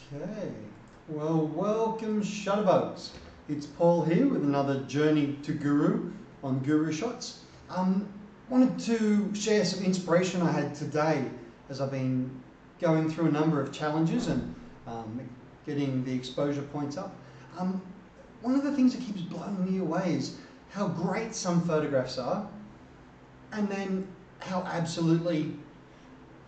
Okay, well, welcome Shutterbugs. It's Paul here with another Journey to Guru on GuruShots. Wanted to share some inspiration I had today as I've been going through a number of challenges and getting the exposure points up. One of the things that keeps blowing me away is how great some photographs are, and then how absolutely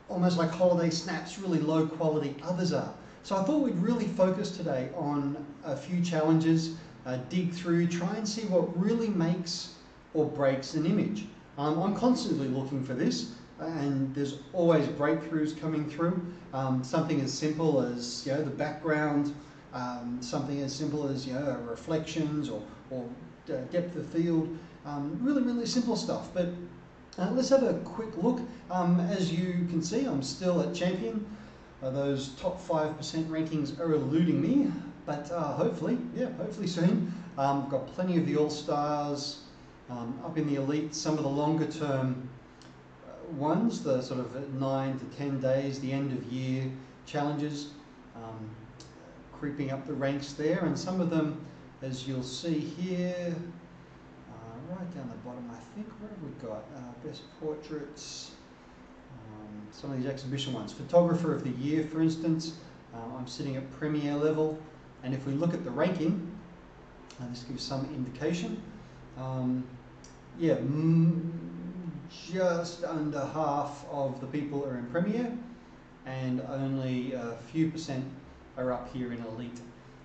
almost like holiday snaps, really low quality others are. So I thought we'd really focus today on a few challenges, dig through, try and see what really makes or breaks an image. I'm constantly looking for this, and there's always breakthroughs coming through. Something as simple as the background, something as simple as reflections or depth of field, really simple stuff. But let's have a quick look. As you can see, I'm still at champion. Those top 5% rankings are eluding me, but hopefully soon. I've got plenty of the all-stars up in the elite, some of the longer term ones, the sort of 9 to 10 days, the end of year challenges, creeping up the ranks there, and some of them, as you'll see here, right down the bottom, I think, what have we got? Best portraits, some of these exhibition ones. Photographer of the year, for instance, I'm sitting at premier level, and if we look at the ranking, this gives some indication, just under half of the people are in premier, and only a few percent are up here in elite.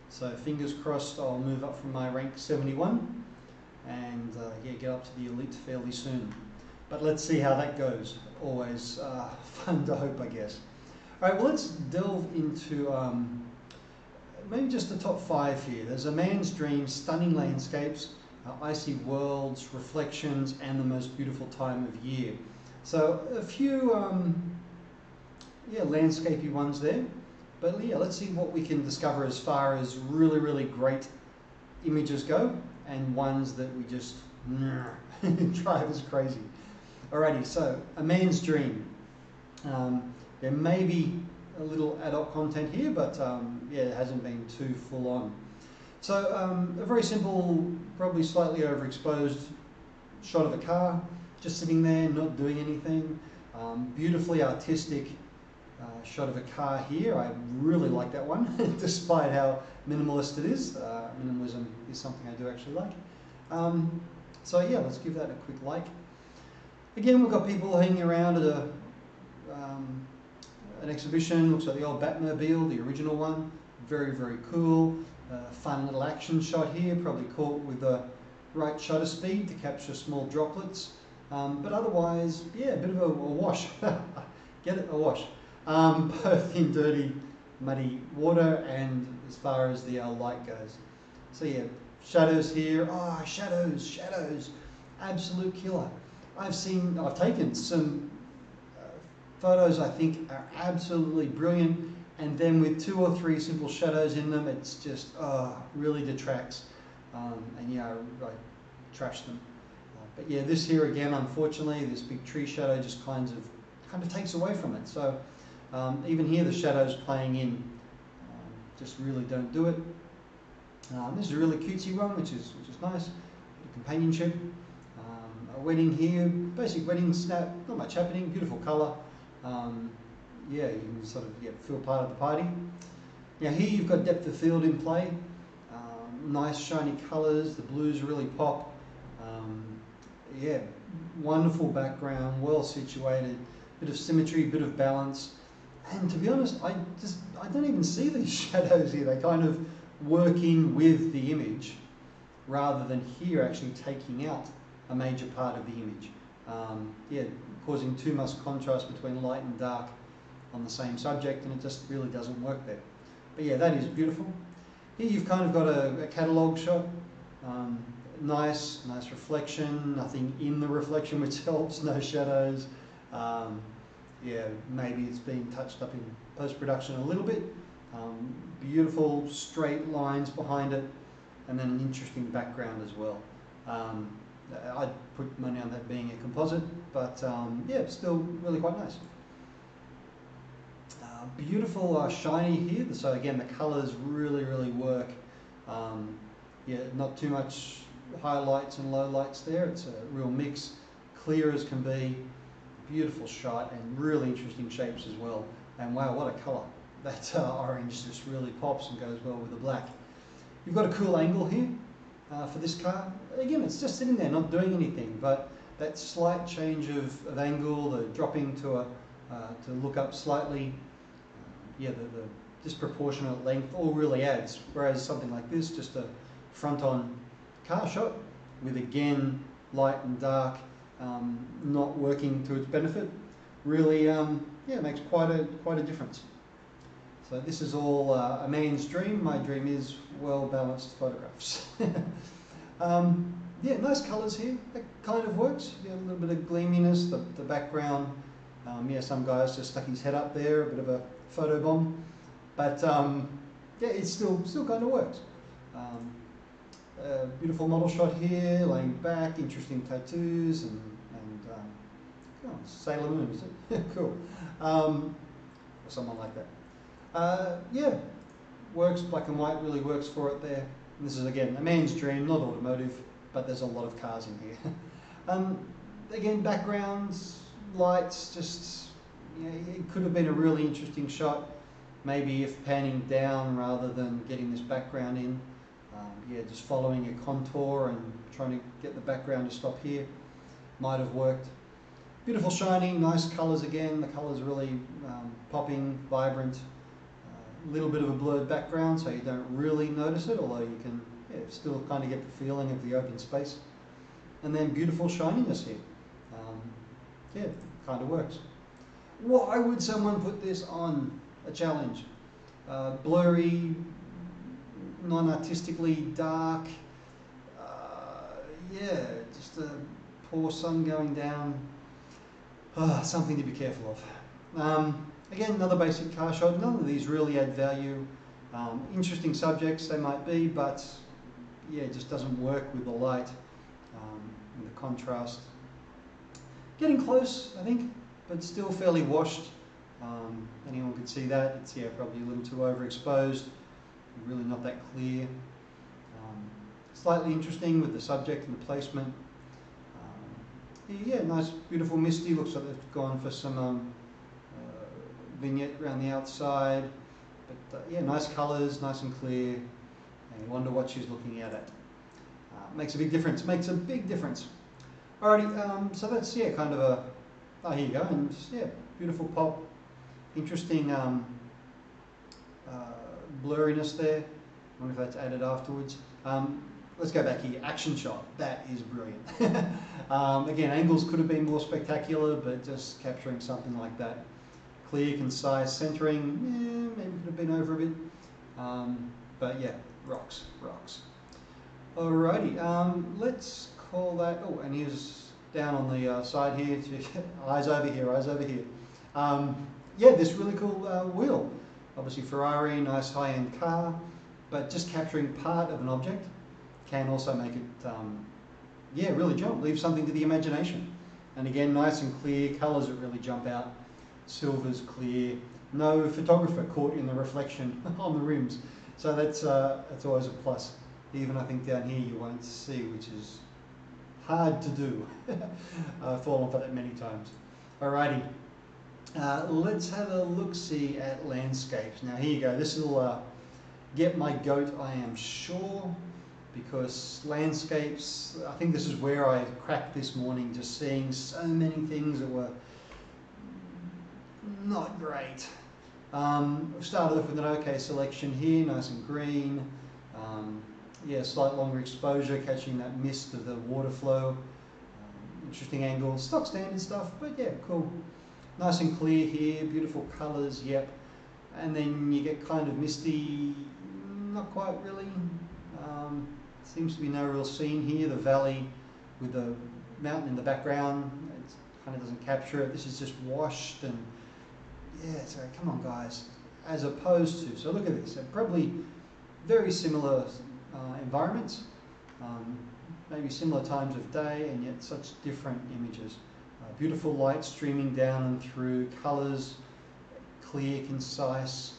So fingers crossed I'll move up from my rank 71 and get up to the elite fairly soon. But let's see how that goes. Always fun to hope, I guess. All right, well, let's delve into maybe just the top 5 here. There's A Man's Dream, Stunning Landscapes, Icy Worlds, Reflections, and The Most Beautiful Time of Year. So a few landscapey ones there. But let's see what we can discover as far as really great images go, and ones that we just drive us crazy. Alrighty, so A Man's Dream. There may be a little adult content here, but it hasn't been too full on. So a very simple, probably slightly overexposed shot of a car, just sitting there, not doing anything. Beautifully artistic shot of a car here. I really like that one, despite how minimalist it is. Minimalism is something I do actually like. So let's give that a quick like. Again, we've got people hanging around at an exhibition. Looks like the old Batmobile, the original one. Very cool. Fun little action shot here, probably caught with the right shutter speed to capture small droplets. But otherwise, a bit of a wash. Get it? A wash. Both in dirty, muddy water and as far as the light goes. So shadows here. Oh, shadows. Absolute killer. I've taken some photos I think are absolutely brilliant, and then with 2 or 3 simple shadows in them, it's just really detracts, and I trash them. But this here again, unfortunately, this big tree shadow just kind of takes away from it. So even here, the shadows playing in just really don't do it. This is a really cutesy one, which is nice. Companionship. A wedding here, basic wedding snap, not much happening, beautiful colour. You can sort of feel part of the party. Now here you've got depth of field in play, nice shiny colours, the blues really pop. Wonderful background, well situated, bit of symmetry, bit of balance. And to be honest, I don't even see these shadows here. They kind of work in with the image rather than here actually taking out a major part of the image. Causing too much contrast between light and dark on the same subject, and it just really doesn't work there. But that is beautiful. Here you've kind of got a catalogue shot. Nice reflection, nothing in the reflection which helps, no shadows. Maybe it's been touched up in post-production a little bit. Beautiful straight lines behind it, and then an interesting background as well. I'd put money on that being a composite, but still really quite nice. Beautiful shiny here. So again, the colours really work. Yeah, not too much highlights and lowlights there. It's a real mix, clear as can be. Beautiful shot and really interesting shapes as well. And wow, what a colour! That orange just really pops and goes well with the black. You've got a cool angle here for this car. Again, it's just sitting there, not doing anything, but that slight change of angle, the dropping to look up slightly, yeah, the disproportionate length all really adds. Whereas something like this, just a front-on car shot with again light and dark, not working to its benefit, really, yeah, makes quite a difference. So this is all a man's dream. My dream is well-balanced photographs. Yeah, nice colours here. That kind of works. You get a little bit of gleaminess. The background. Yeah, some guy's just stuck his head up there. A bit of a photo bomb, but yeah, it still kind of works. Beautiful model shot here, laying back. Interesting tattoos and oh, Sailor Moon, is it? Cool. Or someone like that. Yeah, works, black and white really works for it there. And this is again a man's dream, not automotive, but there's a lot of cars in here. Again, backgrounds, lights, just, you know, it could have been a really interesting shot, maybe if panning down rather than getting this background in. Yeah, just following a contour and trying to get the background to stop here might have worked. Beautiful shiny, nice colours again. The colours really popping, vibrant. A little bit of a blurred background, so you don't really notice it, although you can, yeah, still kind of get the feeling of the open space. And then beautiful shininess here. Yeah, kind of works. Why would someone put this on a challenge? Blurry, non-artistically dark. Yeah, just a poor sun going down. Something to be careful of. Again, another basic car shot. None of these really add value. Interesting subjects they might be, but yeah, it just doesn't work with the light and the contrast. Getting close, I think, but still fairly washed. Anyone could see that. It's, yeah, probably a little too overexposed. Really not that clear. Slightly interesting with the subject and the placement. Yeah, nice, beautiful misty. Looks like they've gone for some vignette around the outside. But yeah, nice colours, nice and clear. And you wonder what she's looking at. Makes a big difference. Makes a big difference. Alrighty, so that's, yeah, kind of a. Oh, here you go. And yeah, beautiful pop. Interesting blurriness there. I wonder if that's added afterwards. Let's go back here. Action shot. That is brilliant. Again, angles could have been more spectacular, but just capturing something like that. Clear, concise, centering, yeah, maybe could have been over a bit. But yeah, rocks. Alrighty, let's call that. Oh, and here's down on the side here. Eyes over here. Yeah, this really cool wheel. Obviously Ferrari, nice high-end car, but just capturing part of an object can also make it, yeah, really jump, leave something to the imagination. And again, nice and clear, colours that really jump out, silver's clear, no photographer caught in the reflection on the rims. So that's always a plus. Even I think down here you won't see, which is hard to do. I've fallen for that many times. Alrighty. Let's have a look-see at landscapes. Now here you go, this will get my goat, I am sure, because landscapes, I think this is where I cracked this morning, just seeing so many things that were not great. I've started off with an okay selection here, nice and green. Yeah, slight longer exposure, catching that mist of the water flow. Interesting angle, stock standard stuff, but yeah, cool. Nice and clear here, beautiful colours, yep. And then you get kind of misty, not quite really. Seems to be no real scene here. The valley with the mountain in the background, it kind of doesn't capture it. This is just washed and yeah, so come on guys. As opposed to, so look at this, they're probably very similar environments, maybe similar times of day, and yet such different images. Beautiful light streaming down and through, colours clear, concise,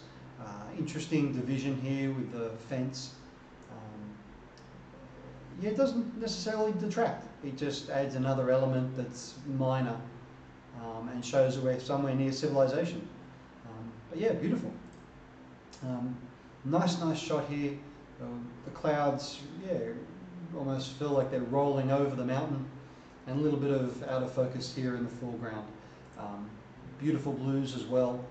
interesting division here with the fence. Yeah, it doesn't necessarily detract. It just adds another element that's minor and shows that we're somewhere near civilization. But yeah, beautiful. Nice shot here. The clouds, yeah, almost feel like they're rolling over the mountain, and a little bit of out of focus here in the foreground. Beautiful blues as well.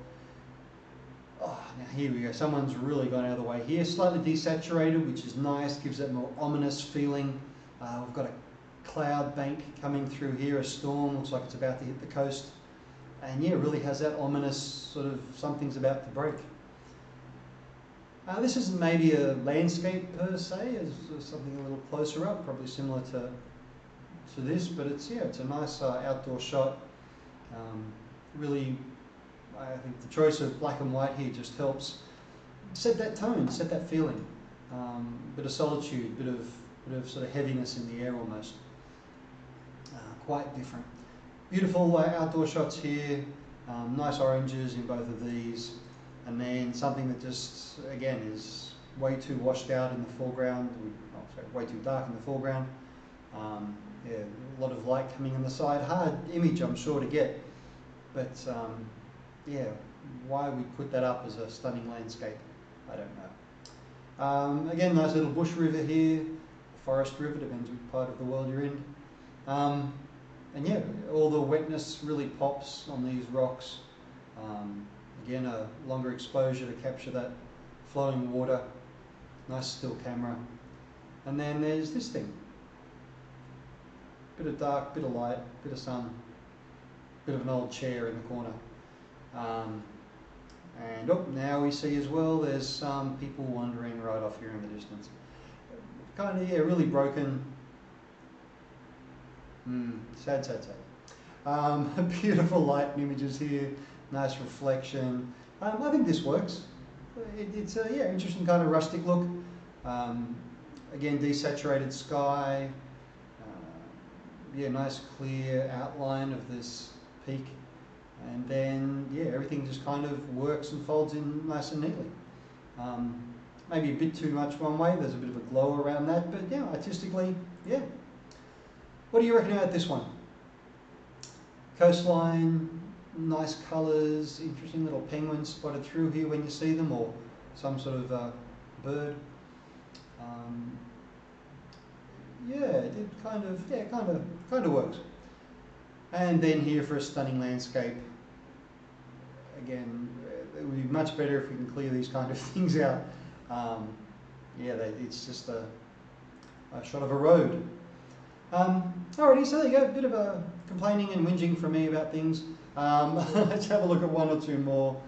Oh, now here we go. Someone's really gone out of the way here. Slightly desaturated, which is nice, gives that more ominous feeling. We've got a cloud bank coming through here, a storm, looks like it's about to hit the coast. And yeah, it really has that ominous sort of something's about to break. This isn't maybe a landscape per se, it's something a little closer up, probably similar to this, but it's a nice outdoor shot. Really, I think the choice of black and white here just helps set that tone, set that feeling. Bit of solitude, bit of sort of heaviness in the air almost. Quite different. Beautiful outdoor shots here. Nice oranges in both of these. And then something that just, again, is way too washed out in the foreground, way too dark in the foreground. Yeah, a lot of light coming in the side. Hard image, I'm sure, to get. But yeah, why we put that up as a stunning landscape, I don't know. Again, nice little bush river here, forest river, depends which part of the world you're in. And yeah, all the wetness really pops on these rocks. Again, a longer exposure to capture that flowing water. Nice still camera. And then there's this thing. Bit of dark, bit of light, bit of sun, bit of an old chair in the corner. And now we see as well there's some people wandering right off here in the distance. Kind of, yeah, really broken. Sad. Beautiful light and images here. Nice reflection. I think this works. It's a interesting kind of rustic look. Again, desaturated sky. Nice clear outline of this peak. And then, everything just kind of works and folds in nice and neatly. Maybe a bit too much one way. There's a bit of a glow around that. But yeah, artistically, yeah. What do you reckon about this one? Coastline, nice colours, interesting little penguins spotted through here when you see them, or some sort of bird. It kind of works. And then here for a stunning landscape. Again, it would be much better if we can clear these kind of things out. It's just a shot of a road. Alrighty, so there you go, a bit of a complaining and whinging from me about things. Let's have a look at one or two more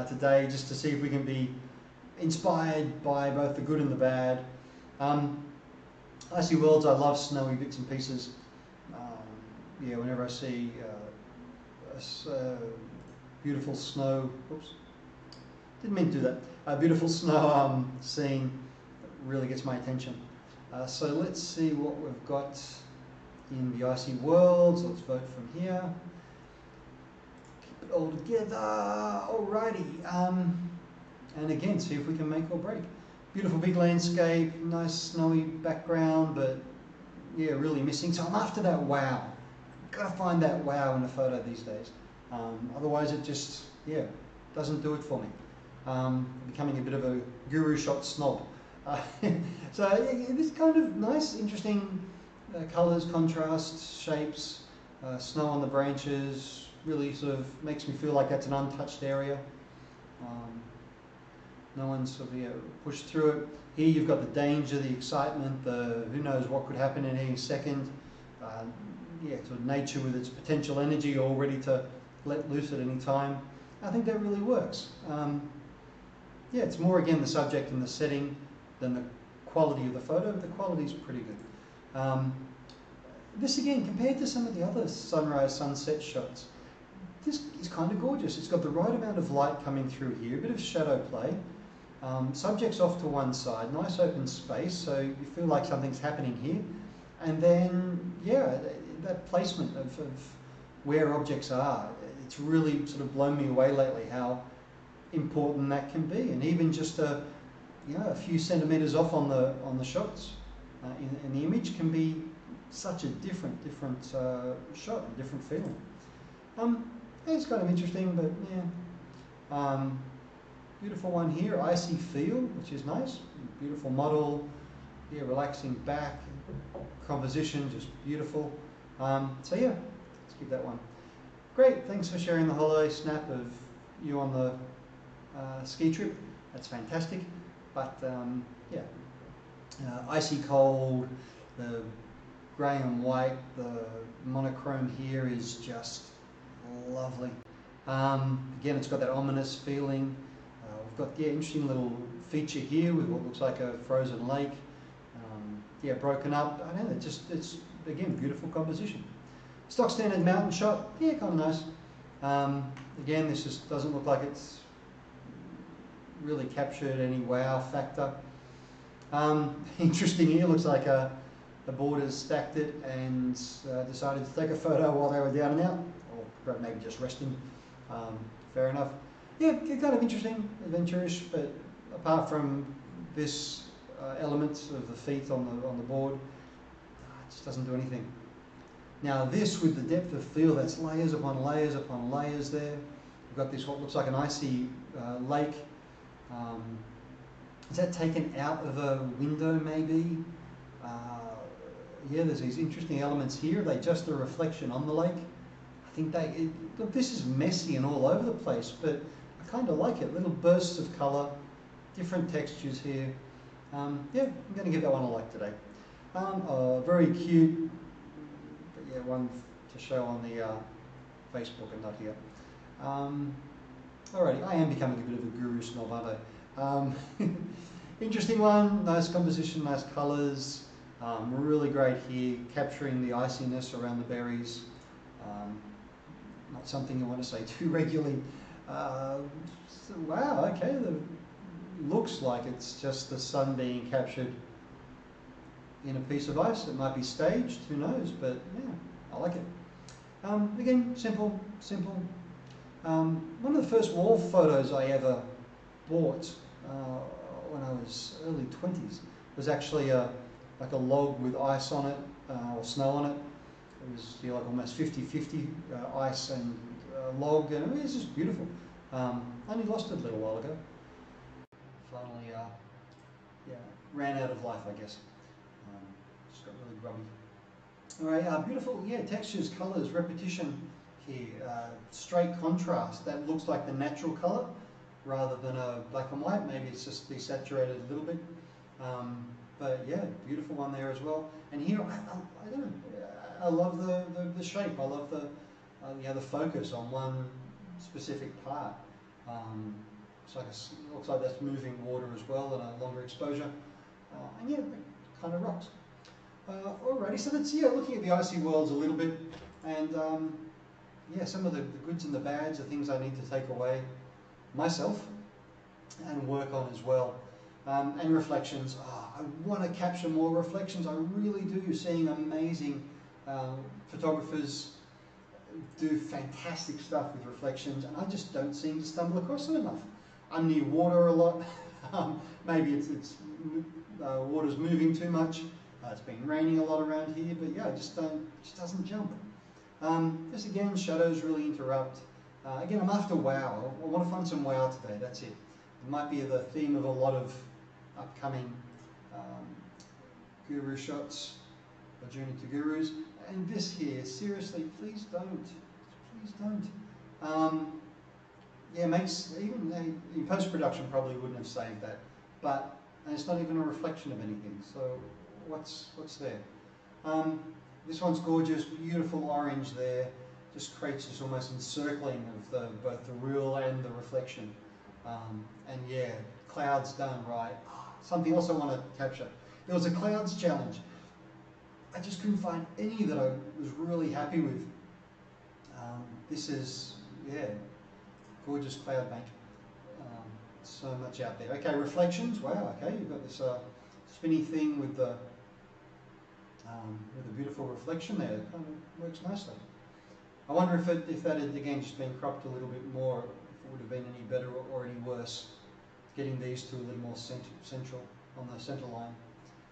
today, just to see if we can be inspired by both the good and the bad. Icy worlds, I love snowy bits and pieces. Whenever I see beautiful snow, didn't mean to do that. A beautiful snow scene really gets my attention. So let's see what we've got in the icy worlds. Let's vote from here. Keep it all together. Alrighty. And again, see if we can make or break. Beautiful big landscape, nice snowy background, but really missing. So I'm after that wow. Gotta find that wow in a photo these days. Otherwise it just, doesn't do it for me. Becoming a bit of a GuruShots snob. This kind of nice, interesting colours, contrasts, shapes, snow on the branches, really sort of makes me feel like that's an untouched area. No one's sort of pushed through it. Here you've got the danger, the excitement, the who knows what could happen in any second. Sort of nature with its potential energy all ready to let loose at any time. I think that really works. It's more again the subject and the setting than the quality of the photo. The quality is pretty good. This again, compared to some of the other sunrise, sunset shots, this is kind of gorgeous. It's got the right amount of light coming through here, a bit of shadow play. Subject's off to one side, nice open space, so you feel like something's happening here. And then, that placement of where objects are, it's really sort of blown me away lately, how important that can be, and even just a few centimeters off on the shots in the image can be such a different shot and different feeling. It's kind of interesting, but yeah. Beautiful one here, icy feel, which is nice. Beautiful model, yeah, relaxing back, composition, just beautiful. So yeah, let's keep that one. Great, thanks for sharing the holiday snap of you on the ski trip. That's fantastic. But yeah, icy cold, the grey and white, the monochrome here is just lovely. Again, it's got that ominous feeling. We've got interesting little feature here with what looks like a frozen lake. Yeah, broken up. I don't know. It's again beautiful composition. Stock standard mountain shot. Yeah, kind of nice. Again, this just doesn't look like it's really captured any wow factor. Interesting here. Looks like the boarders stacked it and decided to take a photo while they were down and out, or maybe just resting. Fair enough. Yeah, kind of interesting, adventurous, but apart from this elements of the feet on the board, it just doesn't do anything. Now this, with the depth of field, that's layers upon layers upon layers there. We've got this what looks like an icy lake. Is that taken out of a window maybe? Yeah, there's these interesting elements here. Are they just a reflection on the lake? I think look, this is messy and all over the place, but I kind of like it. Little bursts of colour, different textures here. Yeah, I'm going to give that one a like today. Very cute, but yeah, one to show on the Facebook and not here. Alrighty, I am becoming a bit of a guru snob, aren't I? Interesting one, nice composition, nice colours. Really great here, capturing the iciness around the berries. Not something you want to say too regularly. So, wow, okay, looks like it's just the sun being captured in a piece of ice. It might be staged, who knows, but yeah, I like it. Again, simple. One of the first wall photos I ever bought when I was early 20s was actually like a log with ice on it, or snow on it. It was like almost 50-50 ice and log, and it was just beautiful. Only lost it a little while ago. Finally, yeah, ran out of life, I guess. Just got really grubby. All right, beautiful, yeah, textures, colours, repetition here. Straight contrast. That looks like the natural colour rather than a black and white. Maybe it's just desaturated a little bit. But yeah, beautiful one there as well. And here, I don't know, I love the shape. I love the focus on one specific part. Looks like that's moving water as well in a longer exposure. And yeah, it kind of rocks. Alrighty, so that's, yeah, looking at the icy worlds a little bit, and yeah, some of the goods and the bads are things I need to take away myself and work on as well. And reflections. I want to capture more reflections. I really do. Seeing amazing photographers do fantastic stuff with reflections, and I just don't seem to stumble across them enough. I'm near water a lot. Maybe it's water's moving too much. It's been raining a lot around here, but yeah, it just doesn't jump. Just again, shadows really interrupt. Again, I'm after wow. I want to find some wow today. That's it. It might be the theme of a lot of upcoming GuruShots, a journey to gurus. And this here, seriously, please don't. Yeah, makes even in post-production probably wouldn't have saved that, but it's not even a reflection of anything. So what's there? This one's gorgeous, beautiful orange there. Just creates this almost encircling of both the real and the reflection. And yeah, clouds done right. Something else I want to capture. There was a clouds challenge. I just couldn't find any that I was really happy with. This is, yeah, gorgeous cloud bank. So much out there. Okay, reflections. Wow. Okay, you've got this spinny thing with a beautiful reflection there. It kind of works nicely. I wonder if that had again just been cropped a little bit more, if it would have been any better or any worse. Getting these two a little more central on the center line.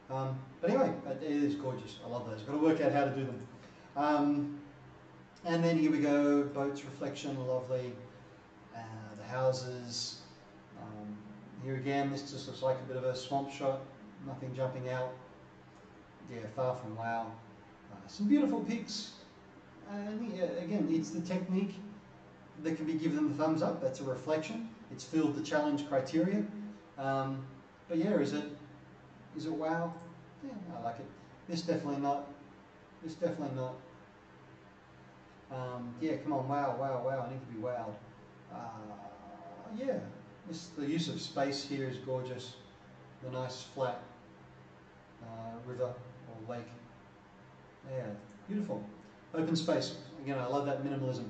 But anyway, it is gorgeous. I love those. Got to work out how to do them. And then here we go, boats, reflection, lovely. The houses. Here again, this just looks like a bit of a swamp shot. Nothing jumping out. Yeah, far from wow. Some beautiful pics. And yeah, again, it's the technique that can be given the thumbs up. That's a reflection. It's filled the challenge criteria. But yeah, is it wow? Yeah, I like it. This definitely not. This definitely not. Yeah, come on, wow, wow, wow. I need to be wowed. Yeah, the use of space here is gorgeous. The nice flat river or lake. Yeah, beautiful. Open space. Again, I love that minimalism.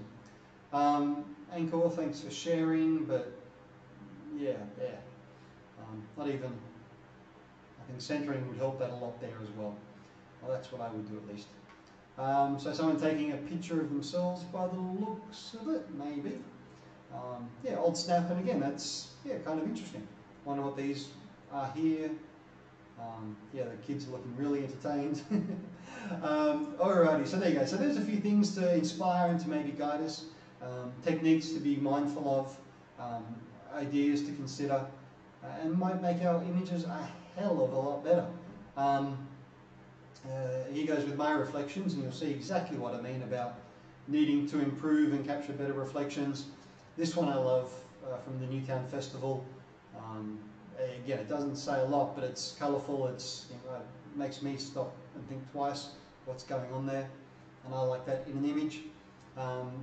Anchor, thanks for sharing, but yeah. Not even, I think centering would help that a lot there as well. Well, that's what I would do at least. So someone taking a picture of themselves by the looks of it, maybe. Yeah, old snap, and again, that's kind of interesting. Wonder what these are here. Yeah, the kids are looking really entertained. Alrighty, so there you go. So there's a few things to inspire and to maybe guide us. Techniques to be mindful of, ideas to consider, and might make our images a hell of a lot better. Here goes with my reflections, and you'll see exactly what I mean about needing to improve and capture better reflections. This one I love from the Newtown Festival. Again, it doesn't say a lot, but it's colourful. It makes me stop and think twice what's going on there, and I like that in an image.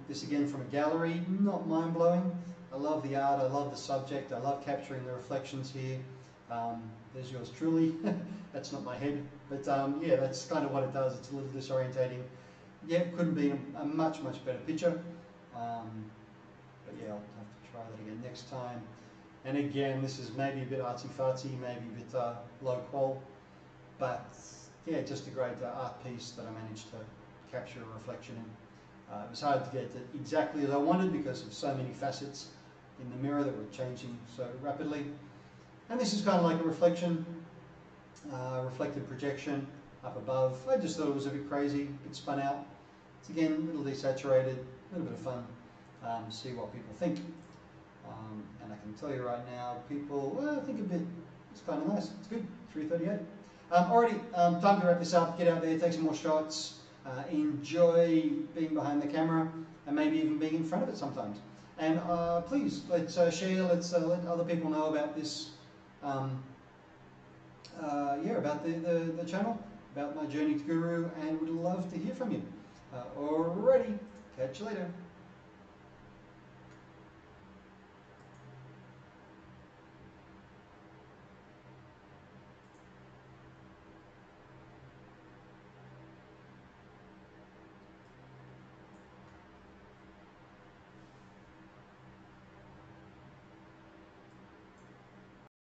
This again from a gallery, not mind-blowing. I love the art, I love the subject, I love capturing the reflections here. There's yours truly. That's not my head, but yeah, that's kind of what it does. It's a little disorientating. Yeah, it couldn't be a much better picture. But yeah, I'll have to try that again next time. And again, this is maybe a bit artsy-fartsy, maybe a bit low qual, but yeah, just a great art piece that I managed to capture a reflection in. It was hard to get it exactly as I wanted because of so many facets in the mirror that were changing so rapidly. And this is kind of like a reflection, reflected projection up above. I just thought it was a bit crazy, a bit spun out. It's again a little desaturated, a little bit of fun, see what people think. And I can tell you right now, people, well, I think a bit, it's kind of nice, it's good, 3:38. Alrighty, time to wrap this up, get out there, take some more shots, enjoy being behind the camera, and maybe even being in front of it sometimes. And please, let's share, let's let other people know about this, yeah, about the channel, about my journey to Guru, and would love to hear from you. Alrighty, catch you later.